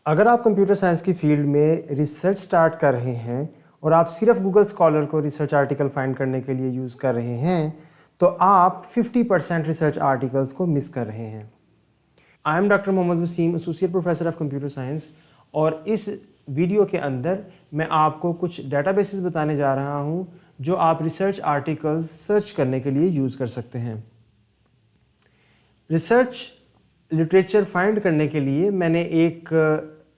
اگر آپ computer science کی فیلڈ میں ریسرچ سٹارٹ کر رہے ہیں اور آپ صرف گوگل اسکالر کو ریسرچ آرٹیکل فائنڈ کرنے کے لیے یوز کر رہے ہیں تو آپ 50% ریسرچ آرٹیکلس کو مس کر رہے ہیں۔ I am doctor Mohammad Waseem, associate professor of computer science, اور اس ویڈیو کے اندر میں آپ کو کچھ ڈیٹا بیسز بتانے جا رہا ہوں جو آپ ریسرچ آرٹیکلز سرچ کرنے کے لیے یوز کر سکتے ہیں۔ ریسرچ لٹریچر فائنڈ کرنے کے لیے میں نے ایک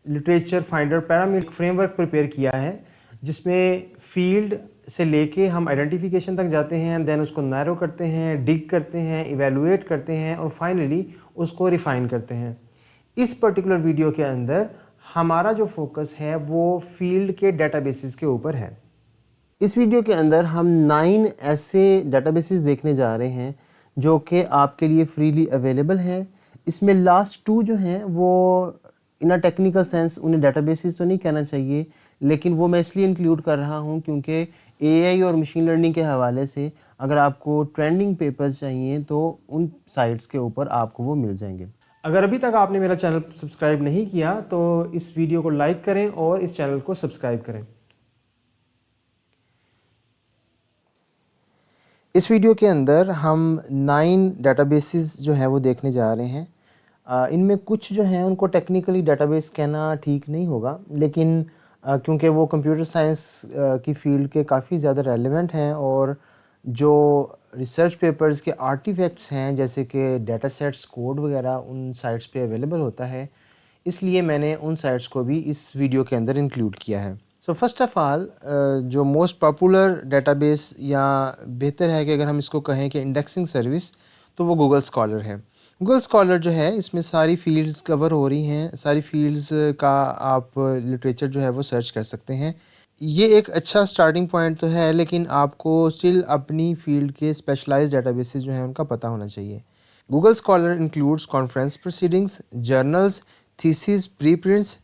literature finder parameter frame work prepare کیا ہے، جس میں فیلڈ سے لے کے ہم آئیڈینٹیفیکیشن تک جاتے ہیں، دین اس کو نیرو کرتے ہیں، ڈگ کرتے ہیں، ایویلویٹ کرتے ہیں اور فائنلی اس کو ریفائن کرتے ہیں۔ اس پرٹیکولر ویڈیو کے اندر ہمارا جو فوکس ہے وہ فیلڈ کے ڈیٹا بیسز کے اوپر ہے۔ اس ویڈیو کے اندر ہم 9 ایسے ڈیٹا بیسز دیکھنے جا رہے ہیں جو کہ آپ کے لیے فریلی اویلیبل ہیں۔ اس میں لاسٹ 2 جو ہیں وہ ان اے ٹیکنیکل سینس انہیں ڈیٹا بیسز تو نہیں کہنا چاہیے، لیکن وہ میں اس لیے انکلوڈ کر رہا ہوں کیونکہ اے آئی اور مشین لرننگ کے حوالے سے اگر آپ کو ٹرینڈنگ پیپرز چاہیے تو ان سائٹس کے اوپر آپ کو وہ مل جائیں گے۔ اگر ابھی تک آپ نے میرا چینل سبسکرائب نہیں کیا تو اس ویڈیو کو لائک کریں اور اس چینل کو سبسکرائب کریں۔ اس ویڈیو کے اندر ہم 9 ڈیٹا بیسز جو ہیں وہ دیکھنے جا رہے ہیں۔ ان میں کچھ جو ہیں ان کو ٹیکنیکلی ڈیٹا بیس کہنا ٹھیک نہیں ہوگا، لیکن کیونکہ وہ کمپیوٹر سائنس کی فیلڈ کے کافی زیادہ ریلیونٹ ہیں اور جو ریسرچ پیپرز کے آرٹیفیکٹس ہیں جیسے کہ ڈیٹا سیٹس، کوڈ وغیرہ ان سائٹس پہ اویلیبل ہوتا ہے، اس لیے میں نے ان سائٹس کو بھی اس ویڈیو کے اندر انکلوڈ کیا ہے۔ سو فرسٹ آف آل جو موسٹ پاپولر ڈیٹا بیس، یا بہتر ہے کہ اگر ہم اس کو کہیں کہ انڈیکسنگ سروس، تو وہ گوگل اسکالر ہے۔ گوگل اسکالر جو ہے اس میں ساری فیلڈز کور ہو رہی ہیں، ساری فیلڈز کا آپ لٹریچر جو ہے وہ سرچ کر سکتے ہیں۔ یہ ایک اچھا سٹارٹنگ پوائنٹ تو ہے، لیکن آپ کو اسٹل اپنی فیلڈ کے اسپیشلائز ڈیٹا بیسز جو ہیں ان کا پتہ ہونا چاہیے۔ Google scholar includes conference proceedings, journals, theses, preprints,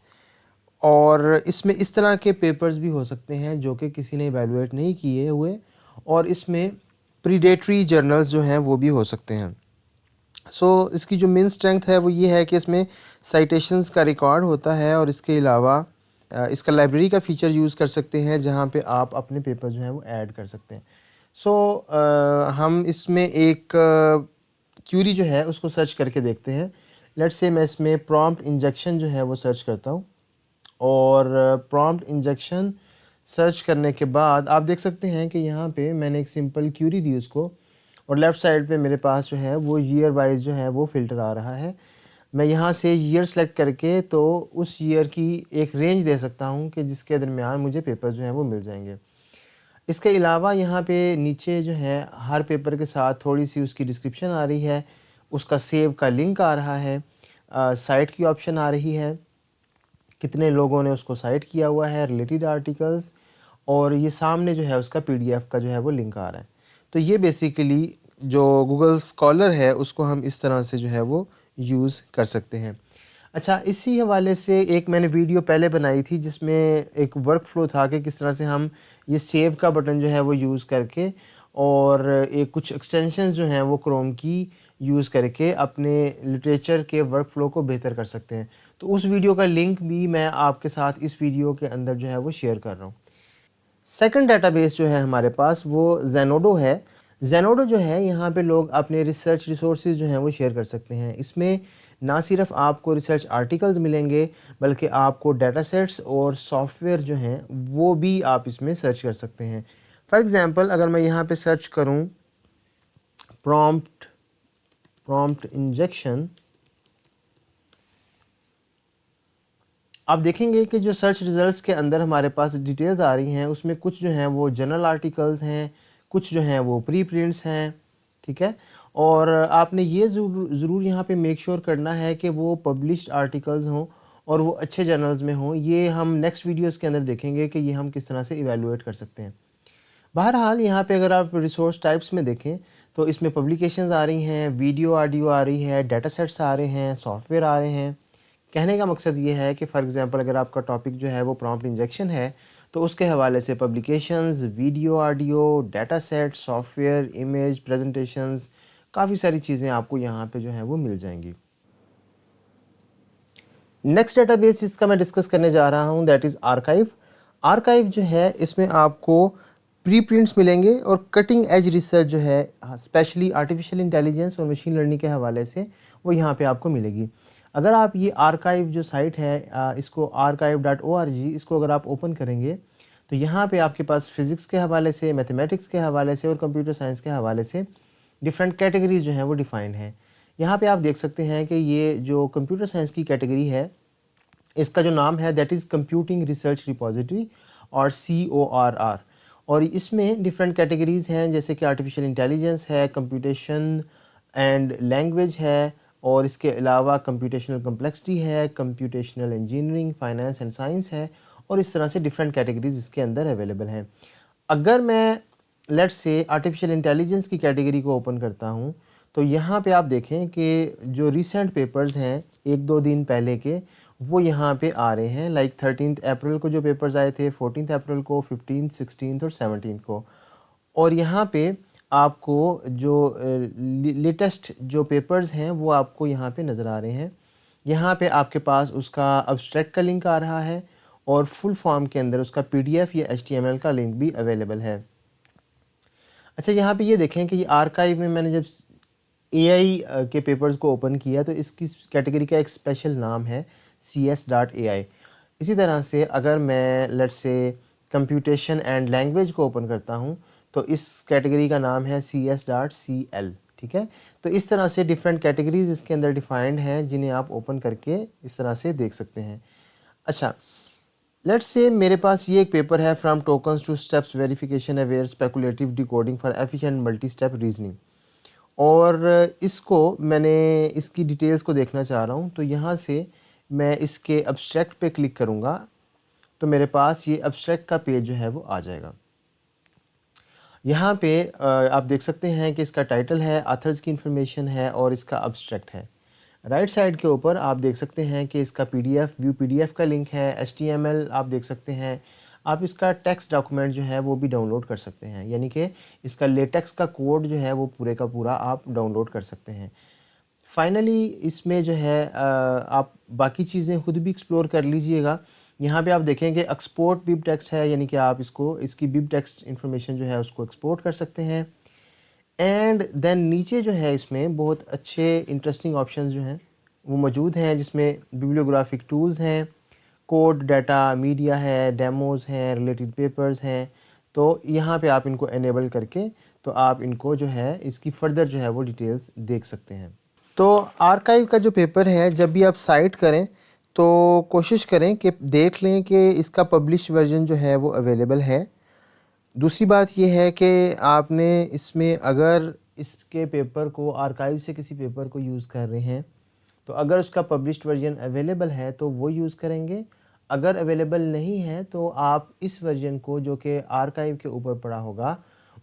اور اس میں اس طرح کے پیپرز بھی ہو سکتے ہیں جو کہ کسی نے ایویلویٹ نہیں کیے ہوئے، اور اس میں پریڈیٹری جرنلز جو ہیں وہ بھی ہو سکتے ہیں۔ سو اس کی جو مین اسٹرینگتھ ہے وہ یہ ہے کہ اس میں سائٹیشنز کا ریکارڈ ہوتا ہے، اور اس کے علاوہ اس کا لائبریری کا فیچر یوز کر سکتے ہیں جہاں پہ آپ اپنے پیپر جو ہیں وہ ایڈ کر سکتے ہیں۔ سو ہم اس میں ایک کیوری جو ہے اس کو سرچ کر کے دیکھتے ہیں۔ لیٹس سے میں اس میں پرومپٹ انجیکشن جو ہے وہ سرچ کرتا ہوں، اور پرومپٹ انجیکشن سرچ کرنے کے بعد آپ دیکھ سکتے ہیں کہ یہاں پہ میں نے ایک سمپل کیوری دی اس کو، اور لیفٹ سائڈ پہ میرے پاس جو ہے وہ ایئر وائز جو ہے وہ فلٹر آ رہا ہے۔ میں یہاں سے ایئر سلیکٹ کر کے تو اس ایئر کی ایک رینج دے سکتا ہوں کہ جس کے درمیان مجھے پیپر جو ہیں وہ مل جائیں گے۔ اس کے علاوہ یہاں پہ نیچے جو ہے ہر پیپر کے ساتھ تھوڑی سی اس کی ڈسکرپشن آ رہی ہے، اس کا سیو کا لنک آ رہا ہے، سائٹ کی آپشن آ رہی ہے، کتنے لوگوں نے اس کو سائٹ کیا ہوا ہے، ریلیٹڈ آرٹیکلز، اور یہ سامنے جو ہے اس کا پی ڈی ایف کا جو ہے وہ لنک آ رہا ہے۔ تو یہ بیسیکلی جو گوگل اسکالر ہے اس کو ہم اس طرح سے جو ہے وہ یوز کر سکتے ہیں۔ اچھا، اسی حوالے سے ایک میں نے ویڈیو پہلے بنائی تھی جس میں ایک ورک فلو تھا کہ کس طرح سے ہم یہ سیو کا بٹن جو ہے وہ یوز کر کے، اور ایک کچھ ایکسٹینشنز جو ہیں وہ کروم کی یوز کر کے اپنے لٹریچر کے ورک فلو کو بہتر کر سکتے ہیں۔ تو اس ویڈیو کا لنک بھی میں آپ کے ساتھ اس ویڈیو کے اندر جو ہے وہ شیئر کر رہا ہوں۔ سیکنڈ ڈیٹا بیس جو ہے ہمارے پاس وہ زینوڈو ہے۔ زینوڈو جو ہے یہاں پہ لوگ اپنے ریسرچ ریسورسز جو ہیں وہ شیئر کر سکتے ہیں۔ اس میں نہ صرف آپ کو ریسرچ آرٹیکلز ملیں گے بلکہ آپ کو ڈیٹا سیٹس اور سافٹ ویئر جو ہیں وہ بھی آپ اس میں سرچ کر سکتے ہیں۔ فار ایگزامپل اگر میں یہاں پہ سرچ کروں پرومپٹ انجیکشن، آپ دیکھیں گے کہ جو سرچ ریزلٹس کے اندر ہمارے پاس ڈیٹیلز آ رہی ہیں اس میں کچھ جو ہیں وہ جنرل آرٹیکلز ہیں، کچھ جو ہیں وہ پری پرنٹس ہیں، ٹھیک ہے۔ اور آپ نے یہ ضرور یہاں پہ میک شور کرنا ہے کہ وہ پبلشڈ آرٹیکلز ہوں اور وہ اچھے جرنلز میں ہوں۔ یہ ہم نیکسٹ ویڈیوز کے اندر دیکھیں گے کہ یہ ہم کس طرح سے ایویلویٹ کر سکتے ہیں۔ بہرحال یہاں پہ اگر آپ ریسورس ٹائپس میں دیکھیں تو اس میں پبلیکیشنز آ رہی ہیں، ویڈیو آڈیو آ رہی ہے، ڈیٹا سیٹس آ رہے ہیں، سافٹ ویئر آ رہے ہیں۔ کہنے کا مقصد یہ ہے کہ فار ایگزامپل اگر آپ کا ٹاپک جو ہے وہ پرومپٹ انجیکشن ہے تو اس کے حوالے سے publications, video audio, data set, software, image, presentations, کافی ساری چیزیں آپ کو یہاں پہ جو ہیں وہ مل جائیں گی۔ نیکسٹ ڈیٹا بیس جس کا میں ڈسکس کرنے جا رہا ہوں دیٹ از آرکائیو. آرکائیو جو ہے اس میں آپ کو پری پرنٹس ملیں گے اور کٹنگ ایج ریسرچ جو ہے اسپیشلی آرٹیفیشیل انٹیلیجنس اور مشین لرننگ کے حوالے سے وہ یہاں پہ آپ کو ملے گی. اگر آپ یہ آرکائیو جو سائٹ ہے اس کو archive.org اس کو اگر آپ اوپن کریں گے تو یہاں پہ آپ کے پاس فزکس کے حوالے سے، میتھمیٹکس کے حوالے سے اور کمپیوٹر سائنس کے حوالے سے ڈفرینٹ کیٹیگریز جو ہیں وہ ڈیفائنڈ ہیں. یہاں پہ آپ دیکھ سکتے ہیں کہ یہ جو کمپیوٹر سائنس کی کیٹیگری ہے اس کا جو نام ہے that is computing research repository اور CORR. اور اس میں ڈفرینٹ کیٹیگریز ہیں جیسے کہ آرٹیفیشیل انٹیلیجنس ہے، کمپیوٹیشن اینڈ لینگویج ہے، اور اس کے علاوہ کمپیوٹیشنل کمپلیکسٹی ہے، computational engineering, finance and science ہے، اور اس طرح سے ڈفرینٹ کیٹیگریز اس کے اندر اویلیبل ہیں. اگر میں لیٹس سے آرٹیفیشیل انٹیلیجنس کی کیٹیگری کو اوپن کرتا ہوں تو یہاں پہ آپ دیکھیں کہ جو ریسنٹ پیپرز ہیں 1-2 دن پہلے کے وہ یہاں پہ آ رہے ہیں. لائک 13 اپریل کو جو پیپرز آئے تھے، 14 اپریل کو، 15، 16 اور 17 کو. اور یہاں پہ آپ کو جو لیٹسٹ جو پیپرز ہیں وہ آپ کو یہاں پہ نظر آ رہے ہیں. یہاں پہ آپ کے پاس اس کا ابسٹریکٹ کا لنک آ رہا ہے اور فل فارم کے اندر اس کا PDF یا HTML کا لنک بھی اویلیبل ہے. اچھا یہاں پہ یہ دیکھیں کہ یہ آرکائیو میں نے جب AI کے پیپرز کو اوپن کیا تو اس کی کیٹیگری کا ایک اسپیشل نام ہے CS.AI. اسی طرح سے اگر میں لیٹ سے کمپیوٹیشن اینڈ لینگویج کو اوپن کرتا ہوں تو اس کیٹیگری کا نام ہے CS.CL. ٹھیک ہے، تو اس طرح سے ڈفرینٹ کیٹیگریز اس کے اندر ڈیفائنڈ ہیں جنہیں آپ اوپن کر کے اس طرح سے دیکھ سکتے ہیں. اچھا لیٹس سے میرے پاس یہ ایک پیپر ہے from tokens two steps verification aware speculative decoding for efficient multi step reasoning. اور اس کو میں نے اس کی ڈیٹیلز کو دیکھنا چاہ رہا ہوں تو یہاں سے میں اس کے ابسٹریکٹ پہ کلک کروں گا تو میرے پاس یہ ابسٹریکٹ کا پیج جو ہے وہ آ جائے گا. یہاں پہ آپ دیکھ سکتے ہیں کہ اس کا ٹائٹل ہے، آتھرز کی انفارمیشن ہے اور اس کا ابسٹریکٹ ہے. رائٹ سائڈ کے اوپر آپ دیکھ سکتے ہیں کہ اس کا ویو PDF کا لنک ہے، HTML آپ دیکھ سکتے ہیں. آپ اس کا ٹیکسٹ ڈاکومنٹ جو ہے وہ بھی ڈاؤن لوڈ کر سکتے ہیں، یعنی کہ اس کا لیٹیکس کا کوڈ جو ہے وہ پورے کا پورا آپ ڈاؤن لوڈ کر سکتے ہیں. فائنلی اس میں جو ہے آپ باقی چیزیں خود بھی ایکسپلور کر لیجئے گا. یہاں پہ آپ دیکھیں کہ ایکسپورٹ بب ٹیکسٹ ہے، یعنی کہ آپ اس کی بب ٹیکسٹ انفارمیشن جو ہے اس کو ایکسپورٹ کر سکتے ہیں. اینڈ دین نیچے جو ہے اس میں بہت اچھے انٹرسٹنگ آپشنز جو ہیں وہ موجود ہیں جس میں بیبلیوگرافک ٹولز ہیں، کوڈ ڈیٹا میڈیا ہے، ڈیموز ہیں، ریلیٹڈ پیپرز ہیں. تو یہاں پہ آپ ان کو انیبل کر کے تو آپ ان کو جو ہے اس کی فردر جو ہے وہ ڈیٹیلز دیکھ سکتے ہیں. تو آرکائیو کا جو پیپر ہے جب بھی آپ سائٹ کریں تو کوشش کریں کہ دیکھ لیں کہ اس کا پبلش ورژن جو ہے وہ اویلیبل ہے. دوسری بات یہ ہے کہ آپ نے اس میں اگر اس کے پیپر کو آرکائیو سے کسی پیپر کو یوز کر رہے ہیں تو اگر اس کا پبلشڈ ورژن اویلیبل ہے تو وہ یوز کریں گے. اگر اویلیبل نہیں ہے تو آپ اس ورژن کو جو کہ آرکائیو کے اوپر پڑا ہوگا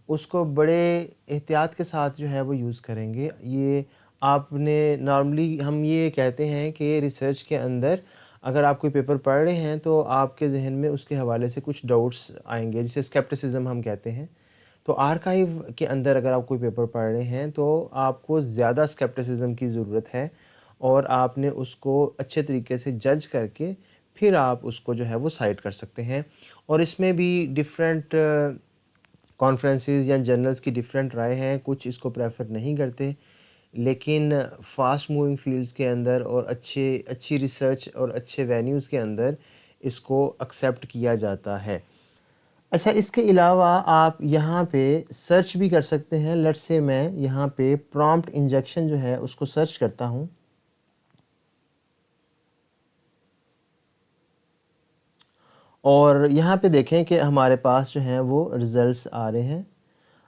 اس کو بڑے احتیاط کے ساتھ جو ہے وہ یوز کریں گے. یہ آپ نے نارملی ہم یہ کہتے ہیں کہ ریسرچ کے اندر اگر آپ کوئی پیپر پڑھ رہے ہیں تو آپ کے ذہن میں اس کے حوالے سے کچھ ڈاؤٹس آئیں گے جسے اسکیپٹسزم ہم کہتے ہیں. تو آرکائیو کے اندر اگر آپ کوئی پیپر پڑھ رہے ہیں تو آپ کو زیادہ اسکیپٹسزم کی ضرورت ہے اور آپ نے اس کو اچھے طریقے سے جج کر کے پھر آپ اس کو جو ہے وہ سائٹ کر سکتے ہیں. اور اس میں بھی ڈفرینٹ کانفرنسز یا جرنلز کی ڈفرینٹ رائے ہیں. کچھ اس کو پریفر نہیں کرتے لیکن فاسٹ موونگ فیلڈز کے اندر اور اچھی ریسرچ اور اچھے وینیوز کے اندر اس کو ایکسیپٹ کیا جاتا ہے. اچھا اس کے علاوہ آپ یہاں پہ سرچ بھی کر سکتے ہیں. لیٹس سے میں یہاں پہ پرامپٹ انجیکشن جو ہے اس کو سرچ کرتا ہوں اور یہاں پہ دیکھیں کہ ہمارے پاس جو ہیں وہ ریزلٹس آ رہے ہیں.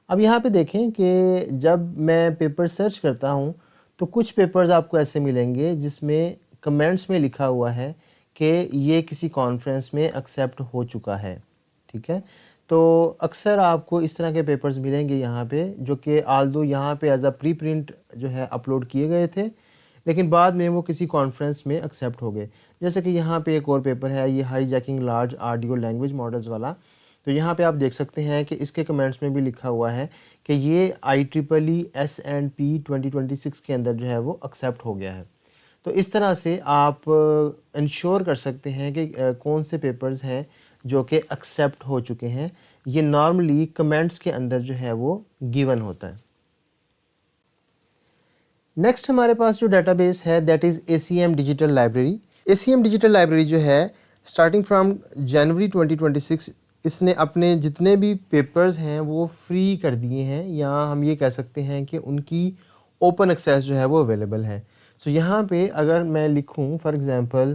اب یہاں پہ دیکھیں کہ جب میں پیپر سرچ کرتا ہوں تو کچھ پیپرز آپ کو ایسے ملیں گے جس میں کمنٹس میں لکھا ہوا ہے کہ یہ کسی کانفرنس میں ایکسیپٹ ہو چکا ہے. ٹھیک ہے، تو اکثر آپ کو اس طرح کے پیپرز ملیں گے یہاں پہ جو کہ آلدو یہاں پہ ایز اے پری پرنٹ جو ہے اپلوڈ کیے گئے تھے لیکن بعد میں وہ کسی کانفرنس میں ایکسیپٹ ہو گئے. جیسے کہ یہاں پہ ایک اور پیپر ہے یہ high jacking large audio language models والا. تو یہاں پہ آپ دیکھ سکتے ہیں کہ اس کے کمنٹس میں بھی لکھا ہوا ہے کہ یہ IEEE S&P 2026 کے اندر جو ہے وہ ایکسیپٹ ہو گیا ہے. تو اس طرح سے آپ انشور کر سکتے ہیں کہ کون سے پیپرز ہیں جو کہ ایکسیپٹ ہو چکے ہیں. یہ نارملی کمنٹس کے اندر جو ہے وہ گیون ہوتا ہے. نیکسٹ ہمارے پاس جو ڈیٹا بیس ہے that is ACM digital library. ACM digital library جو ہے اسٹارٹنگ فرام جنوری 2026 اس نے اپنے جتنے بھی پیپرز ہیں وہ فری کر دیے ہیں، یا ہم یہ کہہ سکتے ہیں کہ ان کی اوپن ایکسیس جو ہے وہ اویلیبل ہے. سو یہاں پہ اگر میں لکھوں فار ایگزامپل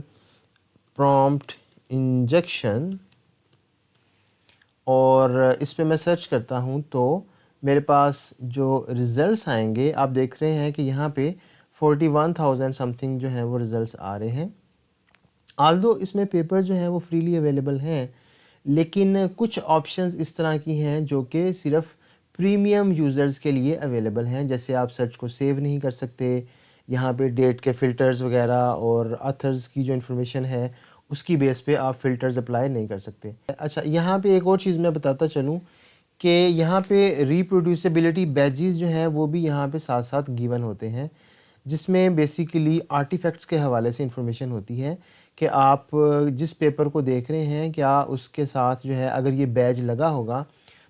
پرومپٹ انجیکشن اور اس پہ میں سرچ کرتا ہوں تو میرے پاس جو ریزلٹس آئیں گے آپ دیکھ رہے ہیں کہ یہاں پہ 41,000 سم تھنگ جو ہیں وہ ریزلٹس آ رہے ہیں. آلدو اس میں پیپر جو ہیں وہ فریلی اویلیبل ہیں، لیکن کچھ آپشنز اس طرح کی ہیں جو کہ صرف پریمیم یوزرز کے لیے اویلیبل ہیں. جیسے آپ سرچ کو سیو نہیں کر سکتے، یہاں پہ ڈیٹ کے فلٹرز وغیرہ اور آتھرز کی جو انفارمیشن ہے اس کی بیس پہ آپ فلٹرز اپلائی نہیں کر سکتے. اچھا یہاں پہ ایک اور چیز میں بتاتا چلوں کہ یہاں پہ ریپروڈیوسیبلٹی بیجز جو ہیں وہ بھی یہاں پہ ساتھ ساتھ گیون ہوتے ہیں، جس میں بیسیکلی آرٹیفیکٹس کے حوالے سے انفارمیشن ہوتی ہے کہ آپ جس پیپر کو دیکھ رہے ہیں کیا اس کے ساتھ جو ہے اگر یہ بیج لگا ہوگا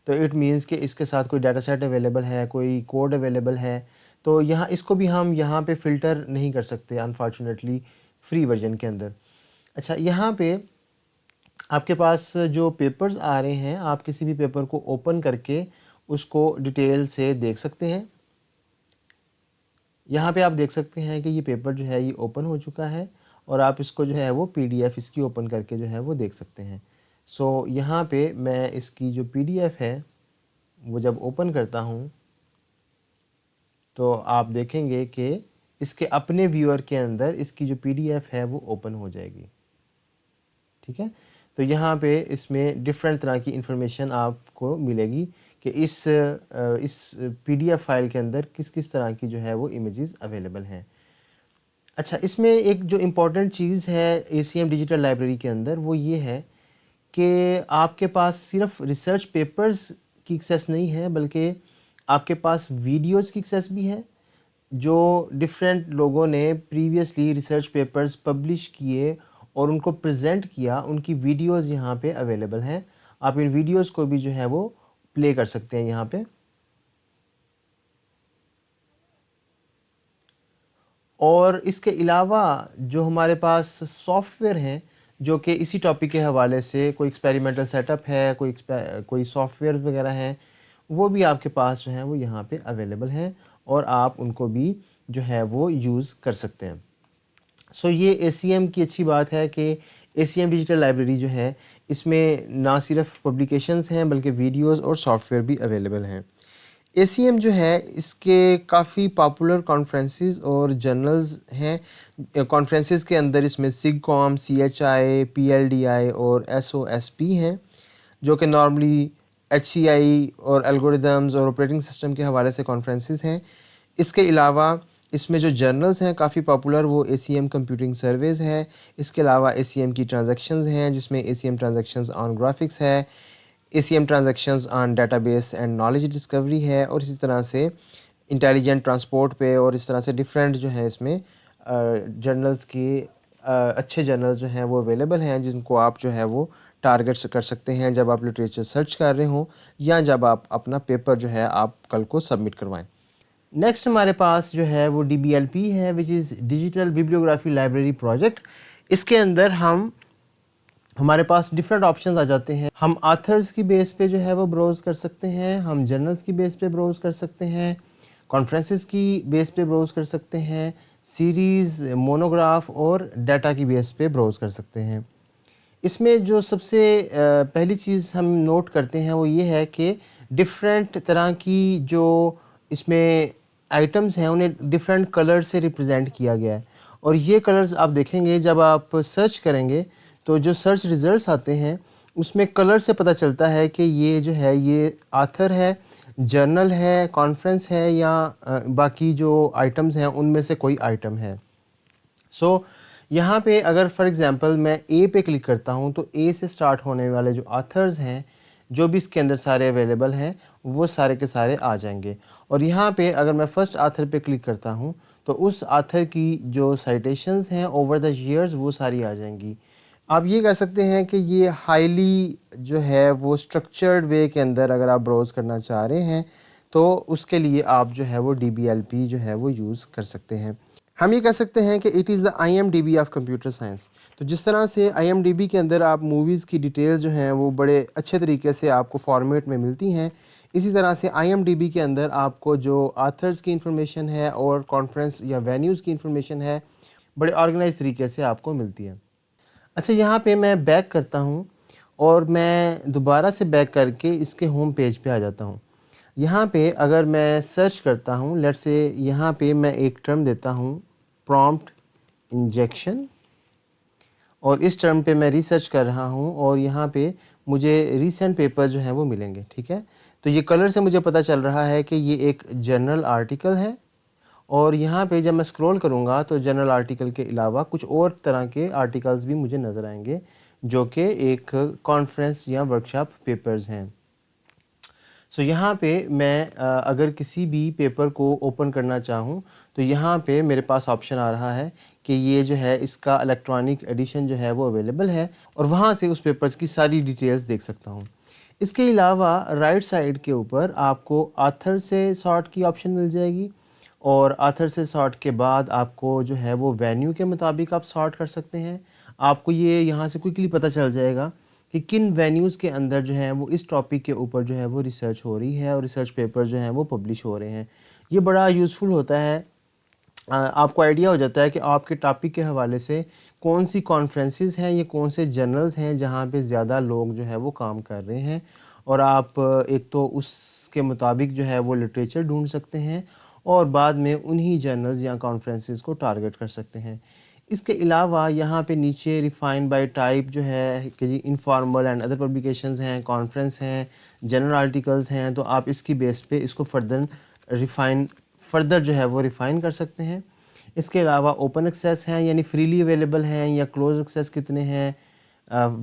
تو اٹ مینس کہ اس کے ساتھ کوئی ڈیٹا سیٹ اویلیبل ہے، کوئی کوڈ اویلیبل ہے. تو یہاں اس کو بھی ہم یہاں پہ فلٹر نہیں کر سکتے انفارچونیٹلی فری ورژن کے اندر. اچھا یہاں پہ آپ کے پاس جو پیپرز آ رہے ہیں آپ کسی بھی پیپر کو اوپن کر کے اس کو ڈیٹیل سے دیکھ سکتے ہیں. یہاں پہ آپ دیکھ سکتے ہیں کہ یہ پیپر جو ہے یہ اوپن ہو چکا ہے اور آپ اس کو جو ہے وہ PDF اس کی اوپن کر کے جو ہے وہ دیکھ سکتے ہیں. سو یہاں پہ میں اس کی جو PDF ہے وہ جب اوپن کرتا ہوں تو آپ دیکھیں گے کہ اس کے اپنے ویور کے اندر اس کی جو PDF ہے وہ اوپن ہو جائے گی. ٹھیک ہے، تو یہاں پہ اس میں ڈفرینٹ طرح کی انفارمیشن آپ کو ملے گی کہ اس PDF فائل کے اندر کس کس طرح کی جو ہے وہ امیجز اویلیبل ہیں. اچھا اس میں ایک جو امپورٹنٹ چیز ہے ACM ڈیجیٹل لائبریری کے اندر وہ یہ ہے کہ آپ کے پاس صرف ریسرچ پیپرز کی ایکسیس نہیں ہے بلکہ آپ کے پاس ویڈیوز کی ایکسیس بھی ہے جو ڈفرینٹ لوگوں نے پریویسلی ریسرچ پیپرز پبلش کیے اور ان کو پریزنٹ کیا، ان کی ویڈیوز یہاں پہ اویلیبل ہیں. آپ ان ویڈیوز کو بھی جو ہے وہ پلے کر سکتے ہیں یہاں پہ. اور اس کے علاوہ جو ہمارے پاس سافٹ ویئر ہیں جو کہ اسی ٹاپک کے حوالے سے کوئی ایکسپیریمنٹل سیٹ اپ ہے، کوئی سافٹ ویئر وغیرہ ہیں، وہ بھی آپ کے پاس جو ہیں وہ یہاں پہ اویلیبل ہیں اور آپ ان کو بھی جو ہے وہ یوز کر سکتے ہیں. سو یہ ACM کی اچھی بات ہے کہ ACM ڈیجیٹل لائبریری جو ہے اس میں نہ صرف پبلیکیشنز ہیں بلکہ ویڈیوز اور سافٹ ویئر بھی اویلیبل ہیں. ACM جو ہے اس کے کافی پاپولر کانفرنسز اور جرنلز ہیں. کانفرنسز کے اندر اس میں SIGCOMM، CHI، PLDI اور SOSP ہیں جو کہ نارملی HCI اور الگوریدمز اور آپریٹنگ سسٹم کے حوالے سے کانفرنسز ہیں. اس کے علاوہ اس میں جو جرنلز ہیں کافی پاپولر وہ ACM کمپیوٹنگ سرویز ہے. اس کے علاوہ ACM کی ٹرانزیکشنز ہیں جس میں ACM ٹرانزیکشنز آن گرافکس ہے، ACM transactions on data base and knowledge Discovery ہے، اور اسی طرح سے انٹیلیجنٹ ٹرانسپورٹ پہ اور اس طرح سے ڈفرینٹ جو ہے اس میں جرنلز کی اچھے جرنلز جو ہیں وہ اویلیبل ہیں جن کو آپ جو ہے وہ ٹارگٹ کر سکتے ہیں جب آپ لٹریچر سرچ کر رہے ہوں یا جب آپ اپنا پیپر جو ہے آپ کل کو سبمٹ کروائیں. نیکسٹ ہمارے پاس جو ہے وہ DBLP ہے which is digital bibliography library project. اس کے اندر ہمارے پاس ڈفرینٹ آپشنز آ جاتے ہیں. ہم آتھرز کی بیس پہ جو ہے وہ بروز کر سکتے ہیں، ہم جرنلز کی بیس پہ بروز کر سکتے ہیں، کانفرنسز کی بیس پہ بروز کر سکتے ہیں، سیریز، مونوگراف اور ڈیٹا کی بیس پہ بروز کر سکتے ہیں. اس میں جو سب سے پہلی چیز ہم نوٹ کرتے ہیں وہ یہ ہے کہ ڈفرینٹ طرح کی جو اس میں آئٹمز ہیں انہیں ڈفرینٹ کلر سے ریپرزینٹ کیا گیا ہے، اور یہ کلرز آپ دیکھیں گے جب آپ سرچ کریں گے تو جو سرچ ریزلٹس آتے ہیں اس میں کلر سے پتہ چلتا ہے کہ یہ جو ہے یہ آتھر ہے، جرنل ہے، کانفرنس ہے، یا باقی جو آئٹمز ہیں ان میں سے کوئی آئٹم ہے. سو یہاں پہ اگر فار ایگزامپل میں A پہ کلک کرتا ہوں تو A سے سٹارٹ ہونے والے جو آتھرز ہیں جو بھی اس کے اندر سارے اویلیبل ہیں وہ سارے کے سارے آ جائیں گے. اور یہاں پہ اگر میں فرسٹ آتھر پہ کلک کرتا ہوں تو اس آتھر کی جو سائٹیشنز ہیں اوور دا ایئرز وہ ساری آ جائیں گی. آپ یہ کہہ سکتے ہیں کہ یہ ہائیلی جو ہے وہ اسٹرکچرڈ وے کے اندر اگر آپ براؤز کرنا چاہ رہے ہیں تو اس کے لیے آپ جو ہے وہ DBLP جو ہے وہ یوز کر سکتے ہیں. ہم یہ کہہ سکتے ہیں کہ it is the IMDB of computer science. تو جس طرح سے IMDB کے اندر آپ موویز کی ڈیٹیلز جو ہیں وہ بڑے اچھے طریقے سے آپ کو فارمیٹ میں ملتی ہیں, اسی طرح سے IMDB کے اندر آپ کو جو آتھرز کی انفارمیشن ہے اور کانفرنس یا وینیوز کی انفارمیشن ہے بڑے آرگنائز طریقے سے آپ کو ملتی ہے. اچھا, یہاں پہ میں بیک کرتا ہوں اور میں دوبارہ سے بیک کر کے اس کے ہوم پیج پہ آ جاتا ہوں. یہاں پہ اگر میں سرچ کرتا ہوں, لیٹ سے یہاں پہ میں ایک ٹرم دیتا ہوں پرومپٹ انجیکشن, اور اس ٹرم پہ میں ریسرچ کر رہا ہوں اور یہاں پہ مجھے ریسنٹ پیپر جو ہیں وہ ملیں گے. ٹھیک ہے, تو یہ کلر سے مجھے پتہ چل رہا ہے کہ یہ ایک جنرل آرٹیکل ہے, اور یہاں پہ جب میں اسکرول کروں گا تو جنرل آرٹیکل کے علاوہ کچھ اور طرح کے آرٹیکلز بھی مجھے نظر آئیں گے جو کہ ایک کانفرنس یا ورکشاپ پیپرز ہیں. سو یہاں پہ میں اگر کسی بھی پیپر کو اوپن کرنا چاہوں تو یہاں پہ میرے پاس آپشن آ رہا ہے کہ یہ جو ہے اس کا الیکٹرانک ایڈیشن جو ہے وہ اویلیبل ہے, اور وہاں سے اس پیپرز کی ساری ڈیٹیلز دیکھ سکتا ہوں. اس کے علاوہ رائٹ سائڈ کے اوپر آپ کو آتھر سے سارٹ کی آپشن مل جائے گی, اور آتھر سے سارٹ کے بعد آپ کو جو ہے وہ وینیو کے مطابق آپ سارٹ کر سکتے ہیں. آپ کو یہ یہاں سے کوئکلی پتہ چل جائے گا کہ کن وینیوز کے اندر جو ہے وہ اس ٹاپک کے اوپر جو ہے وہ ریسرچ ہو رہی ہے اور ریسرچ پیپر جو ہیں وہ پبلش ہو رہے ہیں. یہ بڑا یوزفل ہوتا ہے, آپ کو آئیڈیا ہو جاتا ہے کہ آپ کے ٹاپک کے حوالے سے کون سی کانفرنسز ہیں یا کون سے جرنلز ہیں جہاں پہ زیادہ لوگ جو ہے وہ کام کر رہے ہیں, اور آپ ایک تو اس کے مطابق جو ہے وہ لٹریچر ڈھونڈ سکتے ہیں اور بعد میں انہی جرنلز یا کانفرنسز کو ٹارگٹ کر سکتے ہیں. اس کے علاوہ یہاں پہ نیچے ریفائن بائی ٹائپ جو ہے کہ جی انفارمل اینڈ ادر پبلیکیشنز ہیں, کانفرنس ہیں, جنرل آرٹیکلز ہیں, تو آپ اس کی بیس پہ اس کو فردر جو ہے وہ ریفائن کر سکتے ہیں. اس کے علاوہ اوپن ایکسیس ہیں یعنی فریلی اویلیبل ہیں, یا کلوز ایکسیس کتنے ہیں,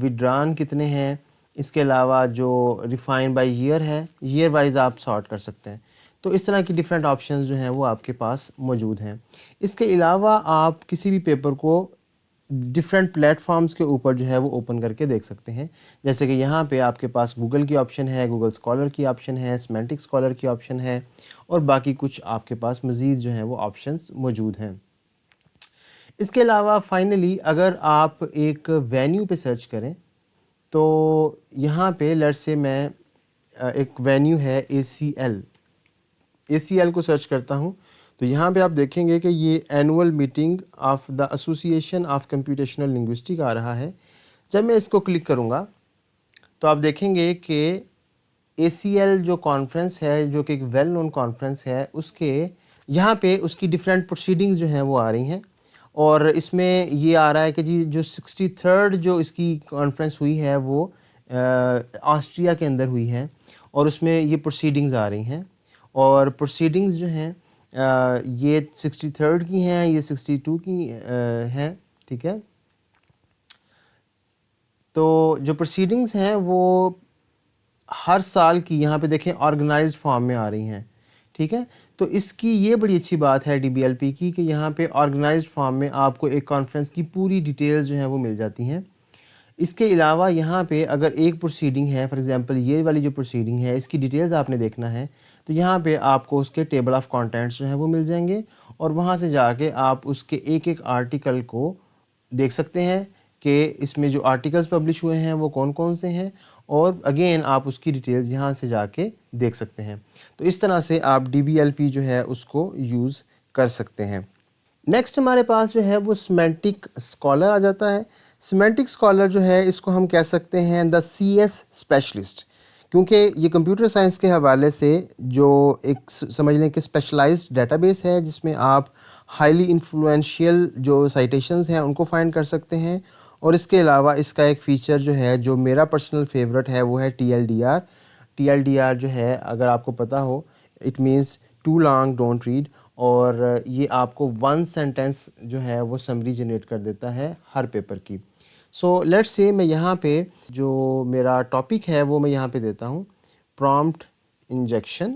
وڈران کتنے ہیں. اس کے علاوہ جو ریفائن بائی ایئر ہے, ایئر وائز آپ سارٹ کر سکتے ہیں. تو اس طرح کی ڈیفرنٹ آپشنز جو ہیں وہ آپ کے پاس موجود ہیں. اس کے علاوہ آپ کسی بھی پیپر کو ڈفرینٹ پلیٹ فارمز کے اوپر جو ہے وہ اوپن کر کے دیکھ سکتے ہیں, جیسے کہ یہاں پہ آپ کے پاس گوگل کی آپشن ہے, گوگل اسکالر کی آپشن ہے, سیمانٹک اسکالر کی آپشن ہے, اور باقی کچھ آپ کے پاس مزید جو ہیں وہ آپشنز موجود ہیں. اس کے علاوہ فائنلی اگر آپ ایک وینیو پہ سرچ کریں تو یہاں پہ لیٹ سے میں ایک وینیو ہے ACL کو سرچ کرتا ہوں, تو یہاں پہ آپ دیکھیں گے کہ یہ annual meeting of the association of computational linguistic آ رہا ہے. جب میں اس کو کلک کروں گا تو آپ دیکھیں گے کہ ACL جو کانفرنس ہے جو کہ ایک ویل نون کانفرنس ہے, اس کے یہاں پہ اس کی ڈفرینٹ پروسیڈنگز جو ہیں وہ آ رہی ہیں, اور اس میں یہ آ رہا ہے کہ جی جو 63rd جو اس کی کانفرنس ہوئی ہے وہ آسٹریا کے اندر ہوئی ہے, اور اس میں یہ پروسیڈنگز آ رہی ہیں, اور پروسیڈنگز جو ہیں یہ 63rd کی ہیں, یہ 62 کی ہیں. ٹھیک ہے, تو جو پروسیڈنگز ہیں وہ ہر سال کی یہاں پہ دیکھیں آرگنائزڈ فارم میں آ رہی ہیں. ٹھیک ہے, تو اس کی یہ بڑی اچھی بات ہے DBLP کی کہ یہاں پہ آرگنائزڈ فارم میں آپ کو ایک کانفرنس کی پوری ڈیٹیلز جو ہیں وہ مل جاتی ہیں. اس کے علاوہ یہاں پہ اگر ایک پروسیڈنگ ہے, فار ایگزامپل یہ والی جو پروسیڈنگ ہے اس کی ڈیٹیلز آپ نے دیکھنا ہے, تو یہاں پہ آپ کو اس کے ٹیبل آف کانٹینٹس جو ہیں وہ مل جائیں گے, اور وہاں سے جا کے آپ اس کے ایک ایک آرٹیکل کو دیکھ سکتے ہیں کہ اس میں جو آرٹیکلز پبلش ہوئے ہیں وہ کون کون سے ہیں, اور اگین آپ اس کی ڈیٹیلز یہاں سے جا کے دیکھ سکتے ہیں. تو اس طرح سے آپ DBLP جو ہے اس کو یوز کر سکتے ہیں. نیکسٹ ہمارے پاس جو ہے وہ سیمانٹک اسکالر آ جاتا ہے. سیمانٹک اسکالر جو ہے اس کو ہم کہہ سکتے ہیں دا CS اسپیشلسٹ, کیونکہ یہ کمپیوٹر سائنس کے حوالے سے جو ایک سمجھ لیں کہ اسپیشلائزڈ ڈیٹا بیس ہے جس میں آپ ہائیلی انفلوئنشیل جو سائٹیشنز ہیں ان کو فائنڈ کر سکتے ہیں. اور اس کے علاوہ اس کا ایک فیچر جو ہے جو میرا پرسنل فیورٹ ہے وہ ہے TLDR جو ہے اگر آپ کو پتہ ہو it means too long don't read, اور یہ آپ کو 1 سینٹینس جو ہے وہ سمری جنریٹ کر دیتا ہے ہر پیپر کی. سو لیٹس سے میں یہاں پہ جو میرا ٹاپک ہے وہ میں یہاں پہ دیتا ہوں پرومپٹ انجیکشن,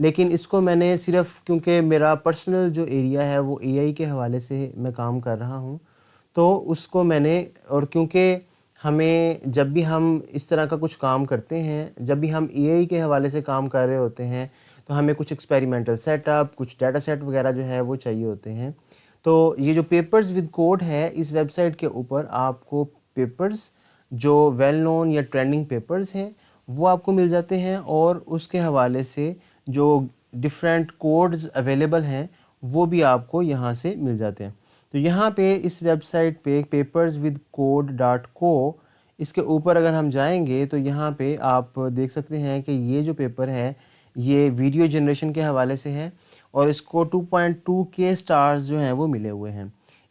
لیکن اس کو میں نے صرف کیونکہ میرا پرسنل جو ایریا ہے وہ اے آئی کے حوالے سے میں کام کر رہا ہوں، تو اس کو میں نے، اور کیونکہ ہمیں جب بھی ہم اس طرح کا کچھ کام کرتے ہیں، جب بھی ہم اے آئی کے حوالے سے کام کر رہے ہوتے ہیں تو ہمیں کچھ ایکسپیریمنٹل سیٹ اپ، کچھ ڈیٹا سیٹ وغیرہ جو ہے وہ چاہیے ہوتے ہیں. تو یہ جو پیپرز ود کوڈ ہے، اس ویب سائٹ کے اوپر آپ کو پیپرز جو ویل نون یا ٹرینڈنگ پیپرز ہیں وہ آپ کو مل جاتے ہیں، اور اس کے حوالے سے جو ڈفرینٹ کوڈز اویلیبل ہیں وہ بھی آپ کو یہاں سے مل جاتے ہیں. تو یہاں پہ اس ویب سائٹ پہ paperswithcode.co، اس کے اوپر اگر ہم جائیں گے تو یہاں پہ آپ دیکھ سکتے ہیں کہ یہ جو پیپر ہے یہ ویڈیو جنریشن کے حوالے سے ہے، اور اس کو 2.2K سٹارز جو ہیں وہ ملے ہوئے ہیں.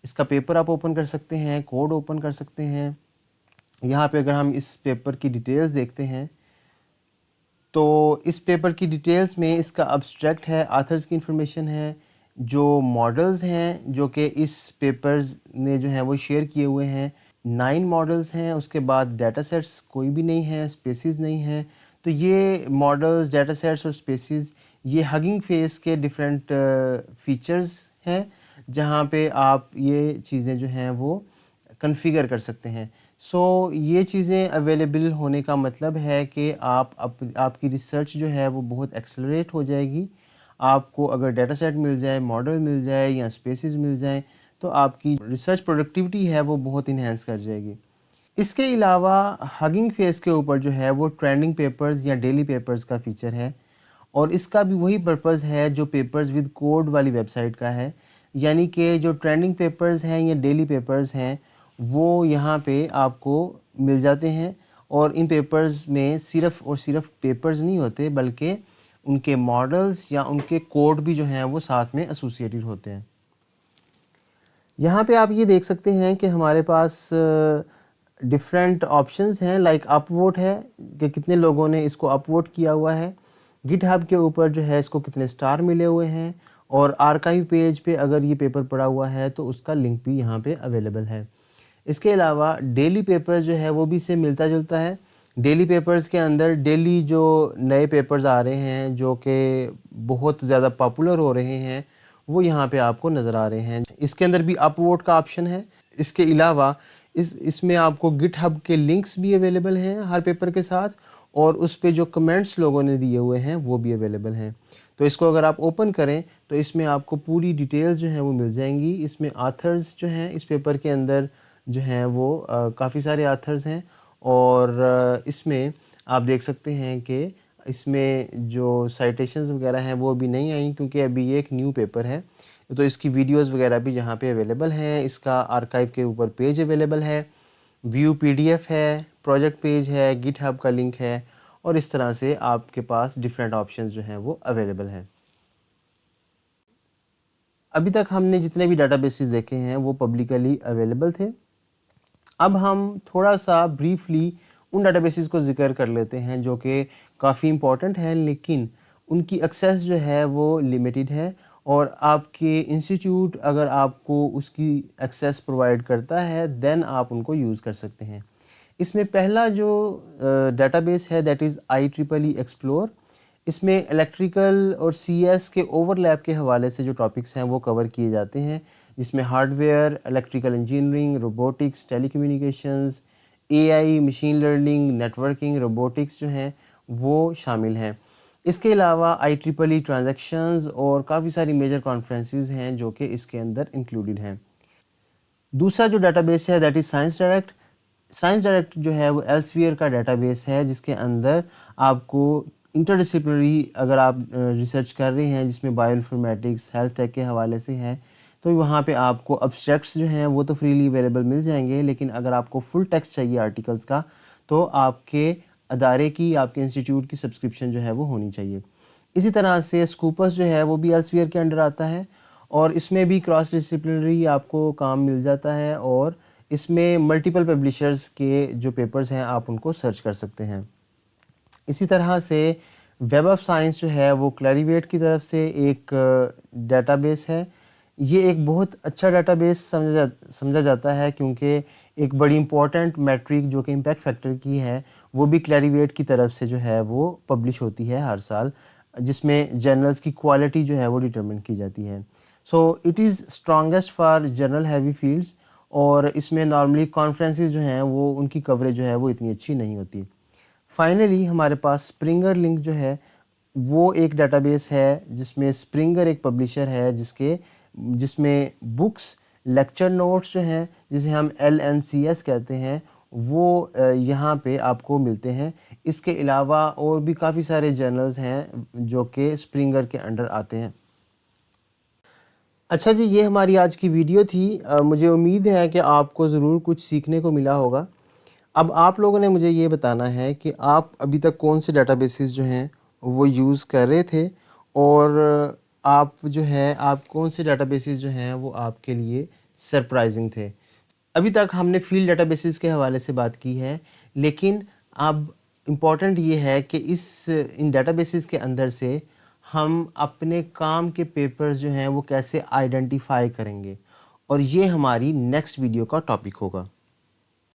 اس کا پیپر آپ اوپن کر سکتے ہیں، کوڈ اوپن کر سکتے ہیں. یہاں پہ اگر ہم اس پیپر کی ڈیٹیلز دیکھتے ہیں تو اس پیپر کی ڈیٹیلز میں اس کا ابسٹریکٹ ہے، آتھرز کی انفارمیشن ہے، جو ماڈلز ہیں جو کہ اس پیپرز نے جو ہیں وہ شیئر کیے ہوئے ہیں 9 ماڈلز ہیں. اس کے بعد ڈیٹا سیٹس کوئی بھی نہیں ہے، اسپیسیز نہیں ہیں. تو یہ ماڈلز، ڈیٹا سیٹس اور اسپیسیز یہ ہگنگ فیس کے ڈفرینٹ فیچرز ہیں جہاں پہ آپ یہ چیزیں جو ہیں وہ کنفیگر کر سکتے ہیں. سو یہ چیزیں اویلیبل ہونے کا مطلب ہے کہ آپ کی ریسرچ جو ہے وہ بہت ایکسلریٹ ہو جائے گی. آپ کو اگر ڈیٹا سیٹ مل جائے، ماڈل مل جائے یا اسپیسیز مل جائیں تو آپ کی ریسرچ پروڈکٹیوٹی ہے وہ بہت انہینس کر جائے گی. اس کے علاوہ ہگنگ فیس کے اوپر جو ہے وہ ٹرینڈنگ پیپرز یا ڈیلی پیپرز کا فیچر ہے، اور اس کا بھی وہی پرپز ہے جو پیپرز ود کوڈ والی ویب سائٹ کا ہے. یعنی کہ جو ٹرینڈنگ پیپرز ہیں یا ڈیلی پیپرز ہیں وہ یہاں پہ آپ کو مل جاتے ہیں، اور ان پیپرز میں صرف اور صرف پیپرز نہیں ہوتے بلکہ ان کے ماڈلز یا ان کے کوڈ بھی جو ہیں وہ ساتھ میں ایسوسیٹڈ ہوتے ہیں. یہاں پہ آپ یہ دیکھ سکتے ہیں کہ ہمارے پاس ڈفرینٹ آپشنز ہیں، لائک اپ ووٹ ہے کہ کتنے لوگوں نے اس کو اپ ووٹ کیا ہوا ہے، گٹ ہب کے اوپر جو ہے اس کو کتنے سٹار ملے ہوئے ہیں، اور آرکائیو پیج پہ اگر یہ پیپر پڑا ہوا ہے تو اس کا لنک بھی یہاں پہ اویلیبل ہے. اس کے علاوہ ڈیلی پیپرز جو ہے وہ بھی اس سے ملتا جلتا ہے. ڈیلی پیپرز کے اندر ڈیلی جو نئے پیپرز آ رہے ہیں جو کہ بہت زیادہ پاپولر ہو رہے ہیں وہ یہاں پہ آپ کو نظر آ رہے ہیں. اس کے اندر بھی اپ ووٹ کا آپشن ہے. اس کے علاوہ اس میں آپ کو گٹ ہب کے لنکس بھی اویلیبل ہیں ہر پیپر کے ساتھ، اور اس پہ جو کمنٹس لوگوں نے دیے ہوئے ہیں وہ بھی اویلیبل ہیں. تو اس کو اگر آپ اوپن کریں تو اس میں آپ کو پوری ڈیٹیلز جو ہیں وہ مل جائیں گی. اس میں آتھرز جو ہیں اس پیپر کے اندر جو ہیں وہ کافی سارے آتھرز ہیں، اور اس میں آپ دیکھ سکتے ہیں کہ اس میں جو سائٹیشنز وغیرہ ہیں وہ بھی نہیں آئیں کیونکہ ابھی یہ ایک نیو پیپر ہے. تو اس کی ویڈیوز وغیرہ بھی یہاں پہ اویلیبل ہیں. اس کا آرکائیو کے اوپر پیج اویلیبل ہے، ویو PDF ہے، پروجیکٹ پیج ہے، گٹ ہب کا لنک ہے، اور اس طرح سے آپ کے پاس ڈفرینٹ آپشنز جو ہیں وہ اویلیبل ہیں. ابھی تک ہم نے جتنے بھی ڈیٹا بیسز دیکھے ہیں وہ پبلکلی اویلیبل تھے. اب ہم تھوڑا سا بریفلی ان ڈیٹا بیسز کو ذکر کر لیتے ہیں جو کہ کافی امپورٹنٹ ہیں، لیکن ان کی ایکسیس جو ہے وہ لیمیٹڈ ہے، اور آپ کے انسٹیٹیوٹ اگر آپ کو اس کی ایکسیس پرووائڈ کرتا ہے دین آپ ان کو یوز کر سکتے ہیں. اس میں پہلا جو ڈیٹا بیس ہے دیٹ از IEEE ایکسپلور. اس میں الیکٹریکل اور CS کے اوور لیپ کے حوالے سے جو ٹاپکس ہیں وہ کور کیے جاتے ہیں، جس میں hardware, electrical engineering, robotics, telecommunications, AI، machine learning, networking, robotics جو ہیں وہ شامل ہیں. اس کے علاوہ IEEE ٹرانزیکشنز اور کافی ساری میجر کانفرنسز ہیں جو کہ اس کے اندر انکلوڈڈ ہیں. دوسرا جو ڈیٹا بیس ہے that is science direct. Science direct جو ہے وہ ایلسویئر کا ڈیٹا بیس ہے جس کے اندر آپ کو انٹرڈسپلنری اگر آپ ریسرچ کر رہے ہیں جس میں بائیو انفارمیٹکس، ہیلتھ ٹیک کے حوالے سے ہے تو وہاں پہ آپ کو ابسٹریکٹس جو ہیں وہ تو فریلی اویلیبل مل جائیں گے، لیکن اگر آپ کو فل ٹیکسٹ چاہیے آرٹیکلس کا تو آپ کے ادارے کی، آپ کے انسٹیٹیوٹ کی سبسکرپشن جو ہے وہ ہونی چاہیے. اسی طرح سے اسکوپس جو ہے وہ بھی ایلسویئر کے انڈر آتا ہے، اور اس میں بھی کراس ڈسپلنری آپ کو کام مل جاتا ہے، اور اس میں ملٹیپل پبلیشرز کے جو پیپرز ہیں آپ ان کو سرچ کر سکتے ہیں. اسی طرح سے ویب آف سائنس جو ہے وہ کلیریویٹ کی طرف سے ایک ڈیٹا بیس ہے. یہ ایک بہت اچھا ڈیٹا بیس سمجھا جاتا ہے کیونکہ ایک بڑی امپورٹنٹ میٹرک جو کہ امپیکٹ فیکٹر کی ہے وہ بھی کلیریویٹ کی طرف سے جو ہے وہ پبلش ہوتی ہے ہر سال. جس میں جرنلز کی کوالٹی جو ہے وہ ڈٹرمن کی جاتی ہے. So it is strongest for general heavy fields, اور اس میں نارملی کانفرنسز جو ہیں وہ ان کی کوریج جو ہے وہ اتنی اچھی نہیں ہوتی. فائنلی ہمارے پاس اسپرنگر لنک جو ہے وہ ایک ڈیٹا بیس ہے جس میں اسپرنگر ایک پبلیشر ہے جس میں بکس، لیکچر نوٹس جو ہیں جسے ہم LNCS کہتے ہیں وہ یہاں پہ آپ کو ملتے ہیں. اس کے علاوہ اور بھی کافی سارے جرنلز ہیں جو کہ اسپرنگر کے انڈر آتے ہیں. اچھا جی، یہ ہماری آج کی ویڈیو تھی. مجھے امید ہے کہ آپ کو ضرور کچھ سیکھنے کو ملا ہوگا. اب آپ لوگوں نے مجھے یہ بتانا ہے کہ آپ ابھی تک کون سے ڈیٹا بیسز جو ہیں وہ یوز کر رہے تھے، اور آپ کون سے ڈیٹا بیسز جو ہیں وہ آپ کے لیے سرپرائزنگ تھے. ابھی تک ہم نے فیلڈ ڈیٹا بیسز کے حوالے سے بات کی ہے، لیکن اب امپورٹنٹ یہ ہے کہ ان ڈیٹا بیسز کے اندر سے ہم اپنے کام کے پیپرز جو ہیں وہ کیسے آئیڈینٹیفائی کریں گے، اور یہ ہماری نیکسٹ ویڈیو کا ٹاپک ہوگا.